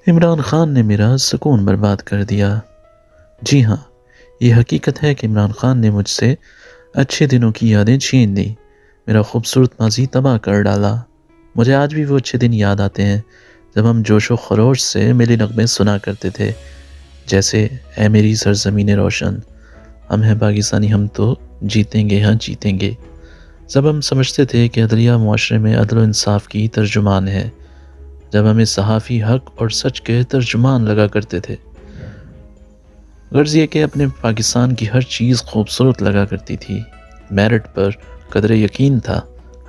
عمران خان نے میرا سکون برباد کر دیا۔ جی ہاں، یہ حقیقت ہے کہ عمران خان نے مجھ سے اچھے دنوں کی یادیں چھین لی، میرا خوبصورت ماضی تباہ کر ڈالا۔ مجھے آج بھی وہ اچھے دن یاد آتے ہیں جب ہم جوش و خروش سے ملی نغمے سنا کرتے تھے، جیسے اے میری سرزمین روشن، ہم ہیں پاکستانی، ہم تو جیتیں گے، ہاں جیتیں گے۔ جب ہم سمجھتے تھے کہ عدلیہ معاشرے میں عدل و انصاف کی ترجمان ہے، جب ہمیں صحافی حق اور سچ کے ترجمان لگا کرتے تھے، غرض یہ کہ اپنے پاکستان کی ہر چیز خوبصورت لگا کرتی تھی، میرٹ پر قدر یقین تھا،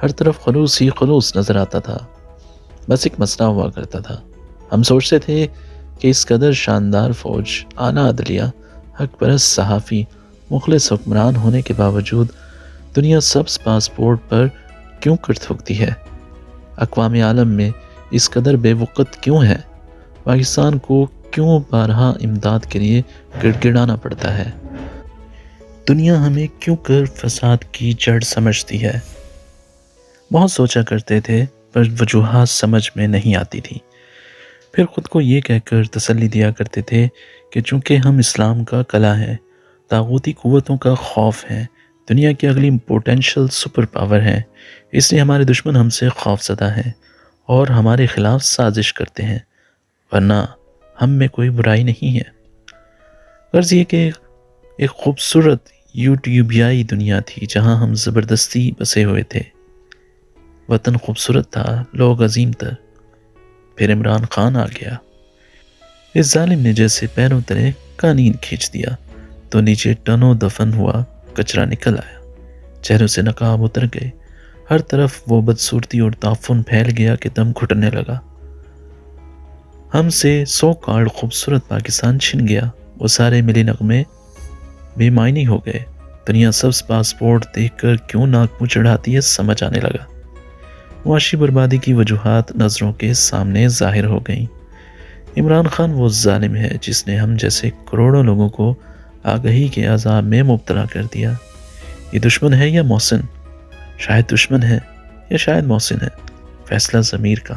ہر طرف خلوص ہی خلوص نظر آتا تھا۔ بس ایک مسئلہ ہوا کرتا تھا، ہم سوچتے تھے کہ اس قدر شاندار فوج، اعلیٰ عدلیہ، حق پرست صحافی، مخلص حکمران ہونے کے باوجود دنیا سبز پاسپورٹ پر کیوں کر تھوکتی ہے؟ اقوام عالم میں اس قدر بے وقت کیوں ہے؟ پاکستان کو کیوں بارہا امداد کے لیے گڑ گڑانا پڑتا ہے؟ دنیا ہمیں کیوں کر فساد کی جڑ سمجھتی ہے؟ بہت سوچا کرتے تھے، پر وجوہات سمجھ میں نہیں آتی تھی۔ پھر خود کو یہ کہہ کر تسلی دیا کرتے تھے کہ چونکہ ہم اسلام کا قلعہ ہیں، طاغوتی قوتوں کا خوف ہیں، دنیا کی اگلی پوٹینشل سپر پاور ہیں، اس لیے ہمارے دشمن ہم سے خوف زدہ ہیں اور ہمارے خلاف سازش کرتے ہیں، ورنہ ہم میں کوئی برائی نہیں ہے۔ غرض یہ کہ ایک خوبصورت یوٹیوبیائی دنیا تھی جہاں ہم زبردستی بسے ہوئے تھے۔ وطن خوبصورت تھا، لوگ عظیم تر۔ پھر عمران خان آ گیا، اس ظالم نے جیسے پیروں تلے قانین کھینچ دیا تو نیچے ٹنوں دفن ہوا کچرا نکل آیا، چہروں سے نقاب اتر گئے، ہر طرف وہ بدصورتی اور تعفن پھیل گیا کہ دم گھٹنے لگا۔ ہم سے سو کارڈ خوبصورت پاکستان چھن گیا، وہ سارے ملی نغمے بے معنی ہو گئے۔ دنیا سبز پاسپورٹ دیکھ کر کیوں ناک منہ چڑھاتی ہے سمجھ آنے لگا۔ معاشی بربادی کی وجوہات نظروں کے سامنے ظاہر ہو گئیں۔ عمران خان وہ ظالم ہے جس نے ہم جیسے کروڑوں لوگوں کو آگہی کے عذاب میں مبتلا کر دیا۔ یہ دشمن ہے یا محسن؟ شاید دشمن ہے یا شاید محسن ہے، فیصلہ ضمیر کا۔